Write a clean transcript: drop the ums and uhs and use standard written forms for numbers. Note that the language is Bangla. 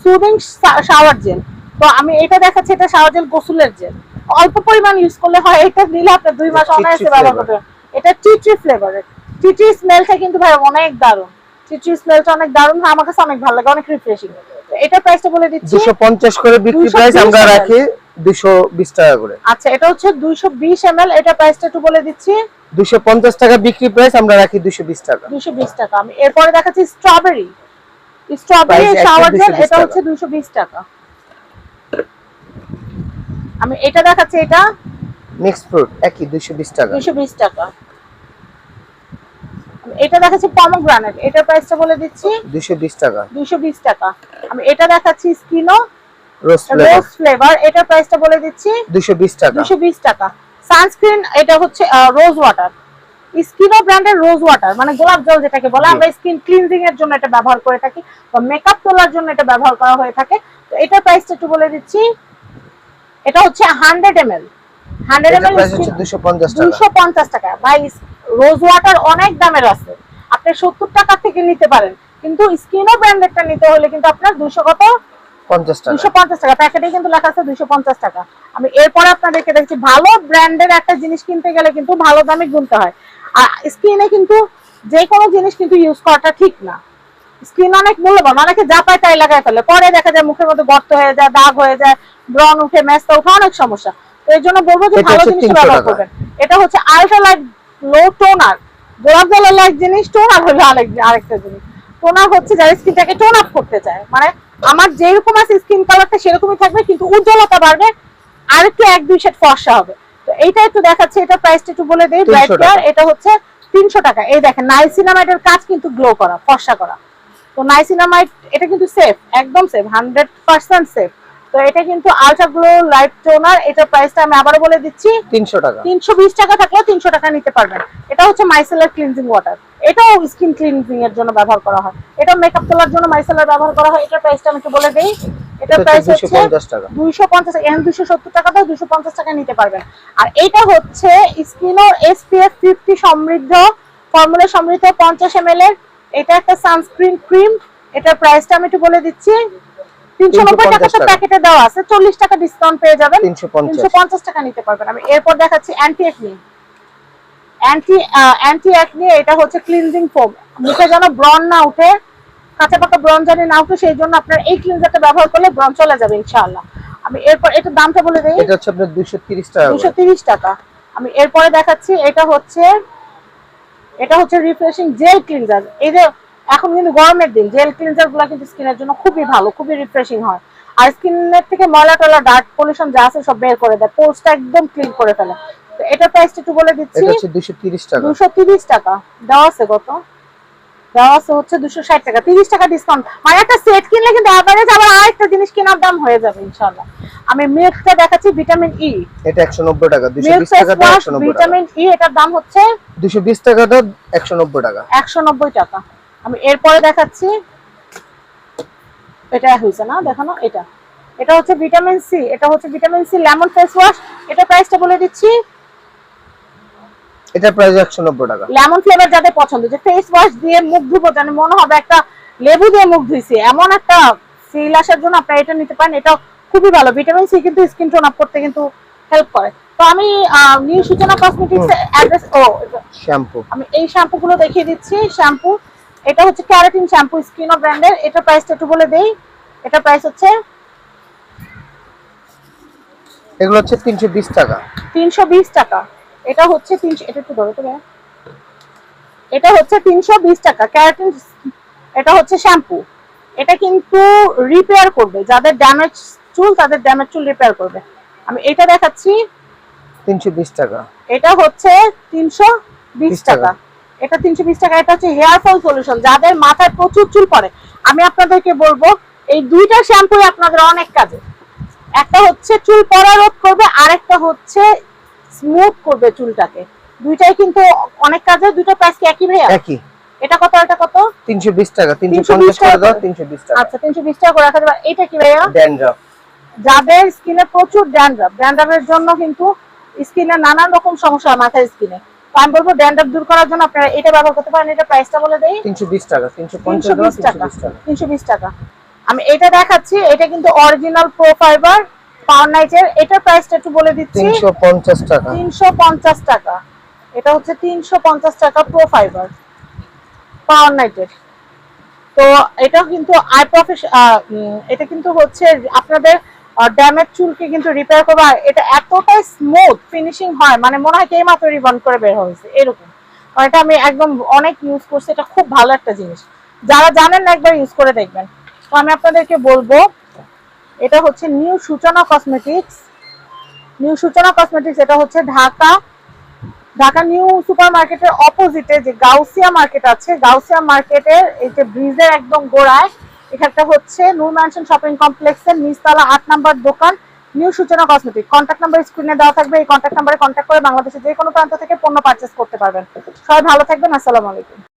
Soothing shower gel. তো আমি এটা দেখাচ্ছি, এটা শাওয়ার জেল গোসলের জেল, অল্প পরিমাণ ইউজ করলে হয়। এটা নিলে আপনি 2 মাস অনায়াসে ব্যবহার করতে পারবেন। এটা টি ফ্লেভারের। টি স্মেলটা কিন্তু ভাই অনেক দারুণ। টি স্মেলটা অনেক দারুণ, আমার কাছে অনেক ভালো লাগে, অনেক রিফ্রেশিং। এটা প্রাইসটা বলে দিচ্ছি 250 করে বিক্রি প্রাইস, আমরা রাখি 220 টাকা করে। আচ্ছা, এটা হচ্ছে 220 ml, এটা প্রাইসটা একটু বলে দিচ্ছি 250 টাকা বিক্রি প্রাইস, আমরা রাখি 220 টাকা। 220 টাকা। আমি এরপরে দেখাচ্ছি স্ট্রবেরি শাওয়ার জেল, এটা হচ্ছে 220 টাকা। আমি এটা দেখাচ্ছি, এটা মিক্স ফ্রুট একই 220 টাকা। 220 টাকা। এটা দেখাচ্ছি পমগ্রানেট, এটার প্রাইসটা বলে দিচ্ছি 220 টাকা। 220 টাকা। আমি এটা দেখাচ্ছি স্কিনো রোজ ফ্লেভার, এটার প্রাইসটা বলে দিচ্ছি 220 টাকা। 220 টাকা। সানস্ক্রিন, এটা হচ্ছে রোজ ওয়াটার, স্কিনো ব্র্যান্ডের রোজ ওয়াটার, মানে গোলাপ জল যেটাকে বলে। আমরা স্কিন ক্লিনজিং এর জন্য এটা ব্যবহার করে থাকি, বা মেকআপ তোলার জন্য এটা ব্যবহার করা হয়ে থাকে। তো এটার প্রাইসটা একটু বলে দিচ্ছি, এটা হচ্ছে 100 ml। 100 ml প্রাইস হচ্ছে 250 টাকা। 250 টাকা। ভাই রোজ ওয়াটার অনেক দামের আছে, আপনি 70 টাকা থেকে নিতে পারেন, কিন্তু স্কিনো ব্র্যান্ডেরটা নিতে হলে কিন্তু আপনার 50 টাকা। 250 টাকা। প্যাকেটে কিন্তু লেখা আছে 250 টাকা। আমি এরপরে আপনাদেরকে দেখছি, ভালো ব্র্যান্ডের একটা জিনিস কিনতে গেলে কিন্তু ভালো দামে গুনতে হয়। আর স্কিনে কিন্তু যে কোনো জিনিস কিন্তু ইউজ করাটা ঠিক না। স্কিন অনেক মূল্যবান, অনেকে যা পায় তাই লাগায় ফেলে, পরে দেখা যায় মুখের মধ্যে গর্ত হয়ে যায়, দাগ হয়ে যায়, ব্রণ উঠে, মেস্তা উঠে, অনেক সমস্যা। তো এই জন্য বলবো যে ভালো জিনিস ব্যবহার করবেন। এটা হচ্ছে আলট্রা লাইট লো টোনার, গোলাপ জলের লাইট জিনিস, টোনার হলো আরেকটা জিনিস। টোনার হচ্ছে যারা স্কিনটাকে টোন আপ করতে চায়, মানে আমার যেরকম আছে স্কিন কালারটা সেরকমই থাকবে, কিন্তু উজ্জ্বলতা বাড়বে, আর একটু 1-2 শেড ফর্সা হবে। তো এইটা একটু দেখাচ্ছি, এটা প্রাইসটা একটু বলে দেই। ব্রাইট কেয়ার, এটা হচ্ছে 300 টাকা। এই দেখেন নাইসিনামাইডের কাজ কিন্তু গ্লো করা, ফর্সা করা। তো নাইসিনামাইড এটা কিন্তু সেফ, একদম সেফ, 100% সেফ। তো এটা কিন্তু আলট্রা গ্লো লাইট টোনার, এটা প্রাইসটা আমি আবারো বলে দিচ্ছি 300 টাকা। 320 টাকা থাকলে 300 টাকা নিতে পারবেন। এটা হচ্ছে মাইসেলার ক্লিনজিং ওয়াটার, এটাও স্কিন ক্লিনজিং এর জন্য ব্যবহার করা হয়, এটা মেকআপ তোলার জন্য মাইসেলার ব্যবহার করা হয়। এটার প্রাইসটা আমি একটু বলে দেই, এটার প্রাইস হচ্ছে 250 টাকা। 250 টাকা। এখন 270 টাকা দাও, 250 টাকা নিতে পারবেন। আর এটা হচ্ছে স্কিনো SPF 50 সমৃদ্ধ, ফর্মুলা সমৃদ্ধ 50 ml এর, এটা একটা সানস্ক্রিন ক্রিম। এটার প্রাইসটা আমি একটু বলে দিচ্ছি 390 টাকা। তো প্যাকেটে দেওয়া আছে, 40 টাকা ডিসকাউন্ট পেয়ে যাবেন, 350 টাকা নিতে পারবেন। আমি এরপর দেখাচ্ছি অ্যান্টি অ্যাকনি, এটা হচ্ছে ক্লিনজিং ফোম, মুখে যেন ব্রণ না উঠে, কাঁচা পাকা ব্রণ জানি না উঠে, সেই জন্য আপনার এই ক্লিনজারটা ব্যবহার করলে ব্রণ চলে যাবে ইনশাআল্লাহ। আমি এরপর এটার দামটা বলে দেই, এটা হচ্ছে আপনার 230 টাকা। 230 টাকা। আমি এরপরে দেখাচ্ছি, এটা হচ্ছে রিফ্রেশিং জেল ক্লিনজার। এই যে এখন কিন্তু গরমের দিন, জেল ক্লিনজার গুলো কিন্তু স্কিনের জন্য খুবই ভালো, খুবই রিফ্রেশিং হয়, আর স্কিনের থেকে ময়লা টলা, ডার্ক পলিউশন যা আছে সব বের করে দেয়, পোর্সটা একদম ক্লিন করে ফেলে। তো এটা প্রাইসটা একটু বলে দিচ্ছি, এটা হচ্ছে 230 টাকা। 230 টাকা দেওয়া আছে, কত দেওয়া আছে হচ্ছে 260 টাকা, 30 টাকা ডিসকাউন্ট। মানে একটা সেট কিনলে কিন্তু এভারেজ আবার আরেকটা জিনিস কেনার দাম হয়ে যাবে ইনশাআল্লাহ। আমি মিল্কটা দেখাচ্ছি, ভিটামিন ই, এটা 190 টাকা। 220 টাকা দাও, 190 টাকা। ভিটামিন ই, এটার দাম হচ্ছে 220 টাকা দাও, 190 টাকা। 190 টাকা। আমি এরপরে দেখাচ্ছি, এটা হইছে না দেখানো, এটা হচ্ছে ভিটামিন সি, এটা হচ্ছে vitamin C lemon face wash. এটা প্রাইসটা বলে দিচ্ছি, এটা প্রাইস 190 টাকা। লেমন ফ্লেভার যাদের পছন্দ, যে ফেস ওয়াশ দিয়ে মুখ ধুবো, জানি মনে হবে একটা লেবু দিয়ে মুখ ধুইছি, এমন একটা ফিল আসার জন্য আপনারা এটা নিতে পারেন। এটা খুবই ভালো, ভিটামিন সি কিন্তু স্কিন টোন আপ করতে কিন্তু হেল্প করে। তো আমি নিউ সূচনা কসমেটিক্স এর অ্যাড্রেস, শ্যাম্পু, আমি এই শ্যাম্পু গুলো দেখিয়ে দিচ্ছি। শ্যাম্পু, এটা হচ্ছে ক্যারাটিন শ্যাম্পু, স্কিনো ব্র্যান্ডের। এটা প্রাইসটা একটু বলে দেই, এটা প্রাইস হচ্ছে, এগুলো হচ্ছে 320 টাকা। 320 টাকা। এটা হচ্ছে 300, এটা একটু ধরো তো ভাই, এটা হচ্ছে 320 টাকা ক্যারাটিন। এটা হচ্ছে শ্যাম্পু, এটা কিন্তু রিপেয়ার করবে, যাদের ড্যামেজ চুল তাদের ড্যামেজ চুল রিপেয়ার করবে। আমি এটা দেখাচ্ছি 320 টাকা। এটা হচ্ছে 320 টাকা। এটা 320 টাকা। এটা হচ্ছে হেয়ার ফল সলিউশন, যাদের মাথায় প্রচুর চুল পড়ে। আমি আপনাদেরকে বলবো এই দুইটা শ্যাম্পুই আপনাদের অনেক কাজে। একটা হচ্ছে চুল পড়া রোধ করবে, আরেকটা হচ্ছে স্মুথ করবে চুলটাকে। দুইটাই কিন্তু অনেক কাজে। দুইটা প্রাইস কি একই ভাইয়া? একই। এটা কত, এটা কত? 320 টাকা। 350 করে দাও, 320 টাকা। আচ্ছা, 320 টাকা করে রাখা যাবে। এটা কি ভাইয়া? ড্যান্ড্রাফ, যাদের স্কিনে প্রচুর ড্যান্ড্রাফের জন্য কিন্তু স্কিনে নানান রকম সমস্যা হয় মাথার স্কিনে, তো আমি বলবো ড্যান্ড্রাফ দূর করার জন্য আপনারা এটা ব্যবহার করতে পারেন। এটা প্রাইসটা বলে দেই, 320 টাকা। 350 দাও, 320 টাকা। 320 টাকা। আমি এটা দেখাচ্ছি, এটা কিন্তু অরিজিনাল প্রো ফাইবার পাওয়ার নাইটের। এটার প্রাইসটা একটু বলে দিচ্ছি, 350 টাকা। 350 টাকা। এটা হচ্ছে 350 টাকা প্রো ফাইবার পাওয়ার নাইটের। তো এটা কিন্তু এটা কিন্তু হচ্ছে আপনাদের ড্যামেজ চুলকে কিন্তু রিপেয়ার করবে। আর এটা এতটাই স্মুথ ফিনিশিং হয়, মানে মনে হয় এই মাত্র রিবন করে বের হয়েছে এরকম। আর এটা আমি একদম অনেক ইউজ করছি, এটা খুব ভালো একটা জিনিস, যারা জানেন না একবার ইউজ করে দেখবেন। তো আমি আপনাদেরকে বলবো, এটা হচ্ছে নিউ সূচনা কসমেটিক্স। নিউ সূচনা কসমেটিক্স, এটা হচ্ছে ঢাকা নিউ সুপার মার্কেটের অপোজিটে যে গাউসিয়া মার্কেট আছে, গাউসিয়া মার্কেটের এই যে ব্রিজের একদম গোড়ায় এখানটা হচ্ছে নূর ম্যানশন শপিং কমপ্লেক্সের নিচতলা 8 নাম্বার দোকান নিউ সূচনা কসমেটিক। কন্ট্যাক্ট নাম্বার স্ক্রিনে দেওয়া থাকবে, এই কন্ট্যাক্ট নাম্বারে কন্ট্যাক্ট করে বাংলাদেশের যে কোনো প্রান্ত থেকে পণ্য পারচেজ করতে পারবেন। সবাই ভালো থাকবেন, আসসালামু আলাইকুম।